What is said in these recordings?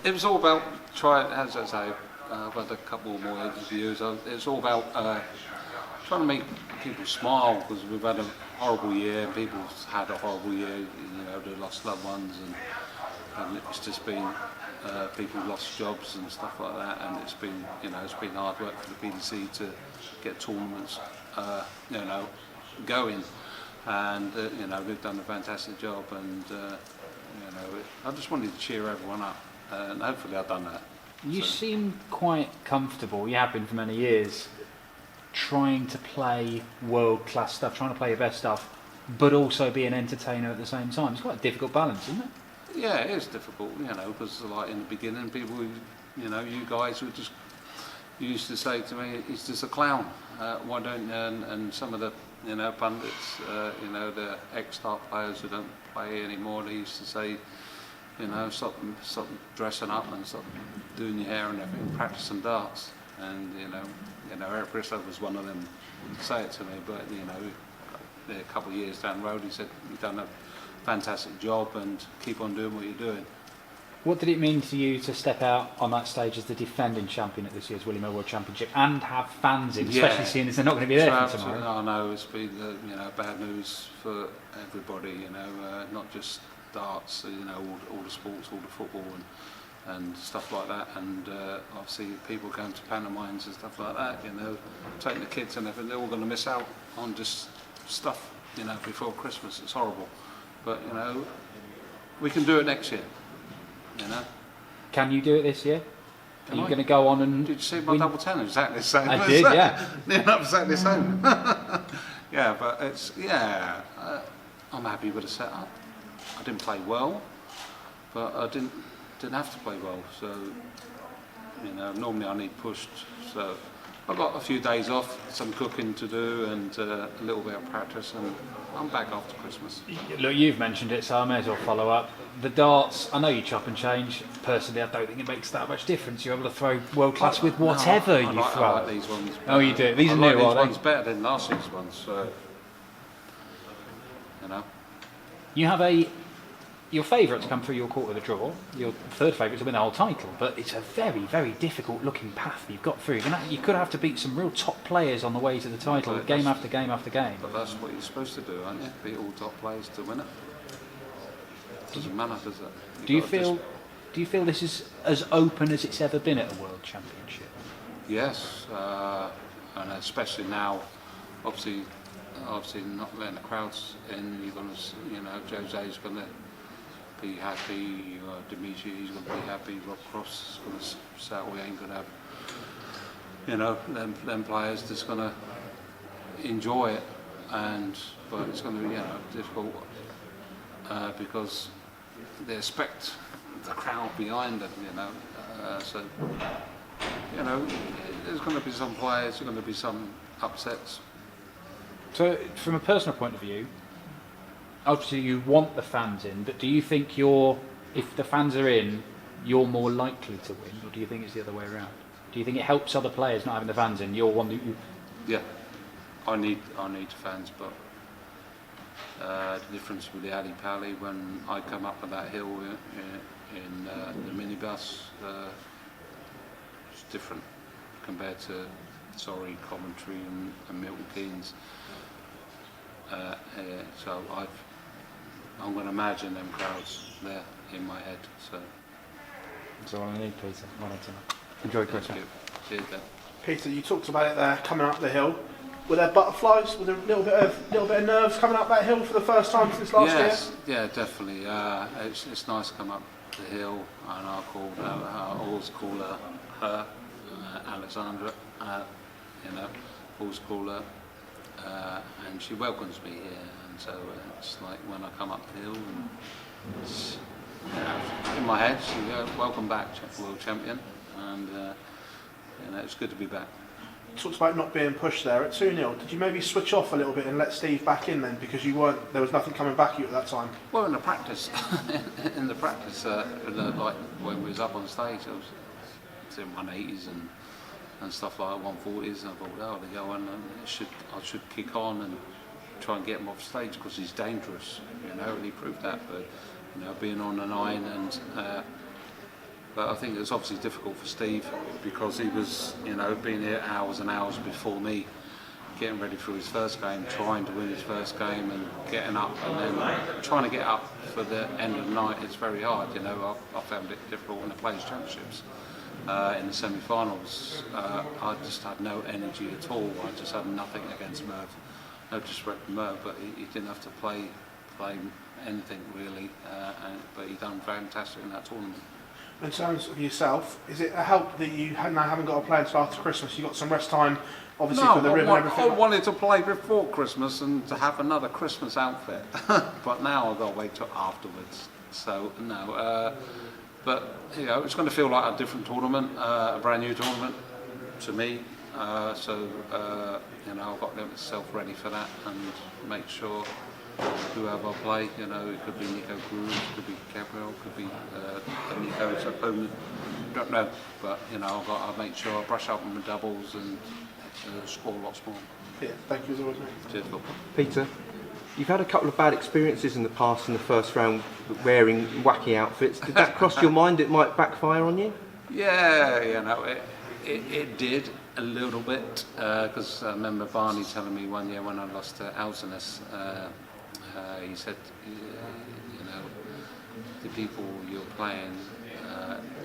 It was all about trying, as I say, I've had a couple more interviews. It's all about trying to make people smile, because we've had a horrible year. People's had a horrible year. You know, they lost loved ones, and it's just been people lost jobs and stuff like that. And it's been, you know, it's been hard work for the PDC to get tournaments, you know, going. And you know, we've done a fantastic job, and you know, I just wanted to cheer everyone up, and hopefully I've done that. You seem quite comfortable, you have been for many years, trying to play world-class stuff, trying to play your best stuff, but also be an entertainer at the same time. It's quite a difficult balance, isn't it? Yeah, it is difficult, you know, because like in the beginning, people, you know, you guys would just, you used to say to me, he's just a clown, why don't you, and some of the, you know, pundits, you know, the ex-star players who don't play anymore, they used to say, you know, stop dressing up and stop doing your hair and everything, practice some darts. And you know, Eric Bristow was one of them to say it to me. But you know, a couple of years down the road, he said, "You've done a fantastic job, and keep on doing what you're doing." What did it mean to you to step out on that stage as the defending champion at this year's Winmau World Championship and have fans in, especially seeing as they're not going to be there for tomorrow? I know it's been you know, bad news for everybody. You know, not just darts, you know, all the sports, all the football and stuff like that, and obviously people going to pantomimes and stuff like that, you know, taking the kids and everything, they're all going to miss out on just stuff, you know, before Christmas. It's horrible, but you know, we can do it next year, you know. Can you do it this year? Are you going to go on and... Did you see my double ten? Exactly the same. I did, yeah. Yeah, exactly the same. Yeah, but it's, yeah, I'm happy with the setup. I didn't play well, but I didn't have to play well. So, you know, normally I need pushed. So I've got a few days off, some cooking to do, and a little bit of practice, and I'm back after Christmas. Look, you've mentioned it, so I may as well follow up. The darts, I know you chop and change. Personally, I don't think it makes that much difference. You're able to throw world class with whatever you throw. I like these ones. Oh, you do? These are new, aren't they? These ones better than last year's ones. So, you know. You have your favourite to come through your quarter of the draw, your third favourite to win the whole title, but it's a very, very difficult looking path you've got through. You could have to beat some real top players on the way to the title, game after game after game. But that's what you're supposed to do, aren't you? Beat all top players to win it. Doesn't matter, does it? Do you feel this is as open as it's ever been at a World Championship? Yes, and especially now, obviously not letting the crowds in. You're going to, you know, Jose's going to be happy, Dimitri, he's going to be happy, Rob Cross is going to say we ain't going to have, you know, them players just going to enjoy it, but it's going to be, you know, difficult because they expect the crowd behind them, you know, so, you know, there's going to be some players, there's going to be some upsets. So, from a personal point of view, obviously you want the fans in, but do you think if the fans are in, you're more likely to win, or do you think it's the other way around? Do you think it helps other players not having the fans in? You're one that you... Yeah, I need fans, but the difference with the Ali Pally, when I come up that hill in the minibus, it's different compared to Sorry, Coventry and Milton Keynes. So I'm going to imagine them crowds there in my head. So that's all I need, Peter. Enjoy Christmas. Cheers, Dan. Peter, you talked about it there, coming up the hill. Were there butterflies? Was there a little bit of nerves coming up that hill for the first time since last year? Yeah, definitely. It's nice to come up the hill, and I always call her Alexandra. You know, always call her. And she welcomes me here, and so it's like when I come up the hill, and it's, in my head, she goes, "Welcome back, world champion," and you know, it's good to be back. You talked about not being pushed there at 2-0. Did you maybe switch off a little bit and let Steve back in then, because there was nothing coming back at you at that time? Well, in the practice, like when we was up on stage, I was in 180s and stuff like that, 140s, and I thought, oh, they go on, and I should kick on and try and get him off stage because he's dangerous, you know, and he proved that. But you know, being on the 9 and But I think it's obviously difficult for Steve because he was, you know, being here hours and hours before me, getting ready for his first game, trying to win his first game and getting up, and then trying to get up for the end of the night. It's very hard, you know. I found it difficult in the Players' Championships. In the semi-finals, I just had no energy at all. I just had nothing against Merv. No disrespect to Merv, but he didn't have to play anything really. But he done fantastic in that tournament. In terms of yourself, is it a help that you now haven't got to play until after Christmas? You got some rest time, obviously, for the rib and everything. I wanted to play before Christmas and to have another Christmas outfit, but now I've got to wait till afterwards. So no, but you know, it's going to feel like a different tournament, a brand new tournament to me. So you know, I've got to get myself ready for that and make sure whoever I play, you know, it could be Nico Cruz, it could be Gabriel, it could be Nico's opponent, don't know, but you know, I've got to make sure I brush up on the doubles and score lots more. Yeah, thank you as always, mate. Cheers, Bob. Peter, you've had a couple of bad experiences in the past in the first round wearing wacky outfits. Did that cross your mind it might backfire on you? Yeah, you know, it did a little bit, because I remember Barney telling me one year when I lost to Alzinus, he said, you know, the people you're playing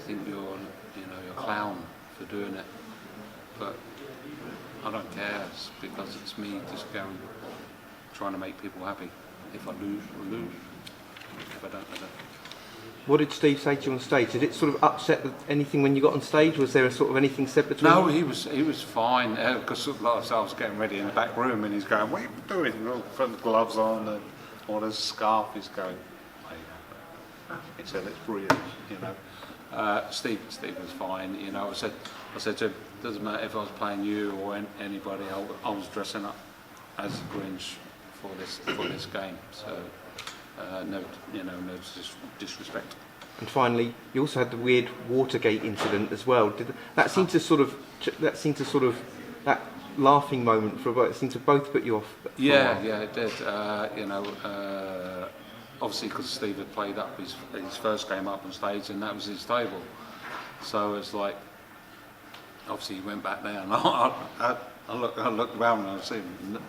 think you're a clown for doing it, but I don't care, it's because it's me just going, trying to make people happy. If I lose, I lose. If I don't, I don't. What did Steve say to you on stage? Did it sort of upset anything when you got on stage? Was there a sort of anything said between No, you? he was fine, because like I said, I was getting ready in the back room and he's going, what are you doing? You know, putting the gloves on and all this scarf. He's going, hey. He said, it's brilliant, you know. Steve was fine, you know. I said to him, doesn't matter if I was playing you or anybody, I was dressing up as the Grinch for this game. So no disrespect. And finally, you also had the weird Watergate incident as well. Did that seem to sort of that laughing moment for about, it seemed to both put you off? Yeah, it did. You know, obviously because Steve had played up his first game up on stage, and that was his table. So it's like, obviously he went back there, and I looked around and I see him.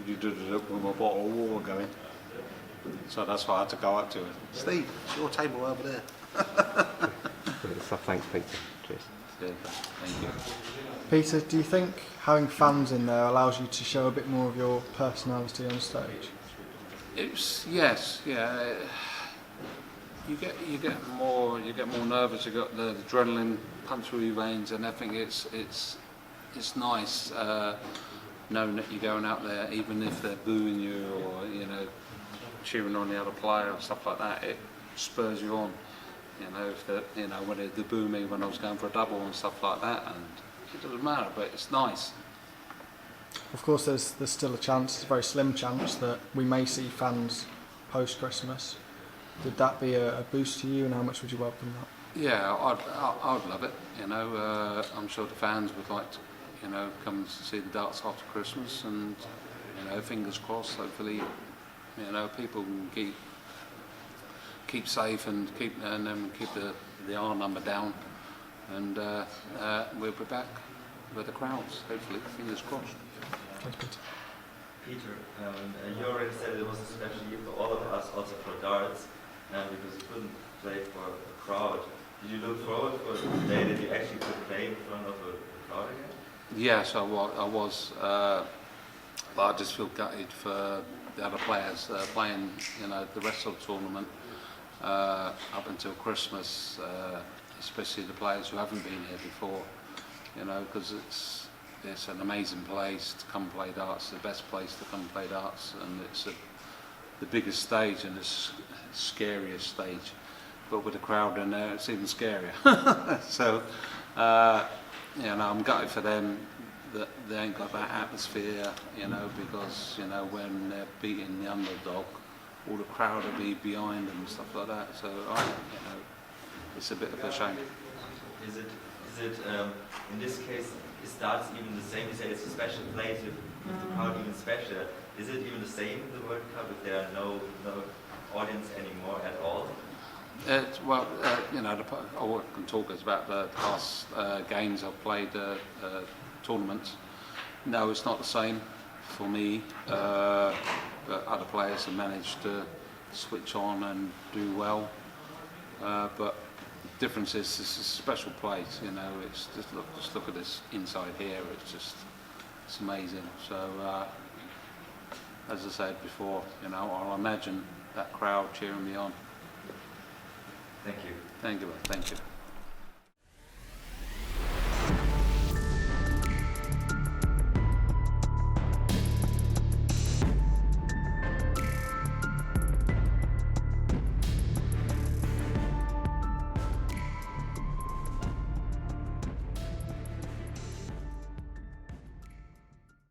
You did it with my bottle of water going. So that's why I had to go up to him. Steve, it's your table over there. Brilliant stuff. Thanks, Peter. Cheers. Yeah, thank you. Peter, do you think having fans in there allows you to show a bit more of your personality on stage? Yes. You get more nervous. You got the adrenaline pump through your veins and everything. It's nice knowing that you're going out there, even if they're booing you or you know cheering on the other player or stuff like that. It spurs you on. You know, if when they boo me when I was going for a double and stuff like that, and it doesn't matter, but it's nice. Of course, there's still a chance, a very slim chance, that we may see fans post-Christmas. Would that be a boost to you, and how much would you welcome that? Yeah, I'd love it. You know, I'm sure the fans would like to, you know, come and see the darts after Christmas, and you know, fingers crossed. Hopefully, you know, people can keep safe and keep the R number down, and we'll be back with the crowds. Hopefully, fingers crossed. Thanks, Peter. Peter, you already said it was a special year for all of us, also for darts, because you couldn't play for a crowd. Did you look forward for the day that you actually could play in front of a crowd again? Yes, I was, but I just feel gutted for the other players playing, you know, the rest of the tournament up until Christmas, especially the players who haven't been here before, you know, because it's an amazing place to come play darts, the best place to come play darts, and it's the biggest stage and the scariest stage. But with the crowd in there, it's even scarier. So, you know, I'm gutted for them that they ain't got that atmosphere, you know, because, you know, when they're beating the underdog, all the crowd will be behind them and stuff like that. So, you know, it's a bit of a shame. Is it in this case, is darts even the same? You say it's a special place with the crowd even special. Is it even the same in the World Cup if there are no audience anymore at all? Well, you know, all I can talk is about the past games I've played, tournaments. No, it's not the same for me, but other players have managed to switch on and do well. But the difference is this is a special place, you know. It's just look at this inside here. It's amazing. So, as I said before, you know, I'll imagine that crowd cheering me on. Thank you. Thank you. Thank you.